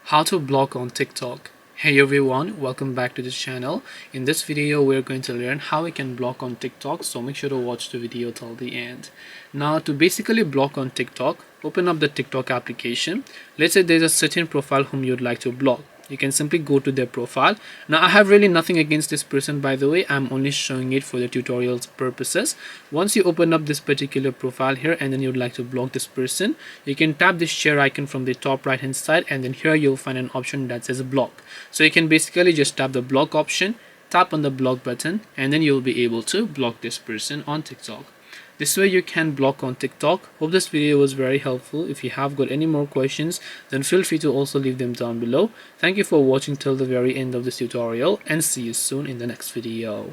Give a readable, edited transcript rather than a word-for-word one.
How to block on TikTok. Hey everyone, welcome back to this channel. In this video we're going to learn how we can block on TikTok, so make sure to watch the video till the end. Now to basically block on TikTok, open up the TikTok application. Let's say there's a certain profile whom you'd like to block. You can simply go to their profile. Now I have really nothing against this person, by the way. I'm only showing it for the tutorial's purposes. Once you open up this particular profile here and then you'd like to block this person, you can tap this share icon from the top right hand side, and then here you'll find an option that says block. So you can basically just tap the block option, tap on the block button, and then you'll be able to block this person on TikTok. This way you can block on TikTok. Hope this video was very helpful. If you have got any more questions, then feel free to also leave them down below. Thank you for watching till the very end of this tutorial, and see you soon in the next video.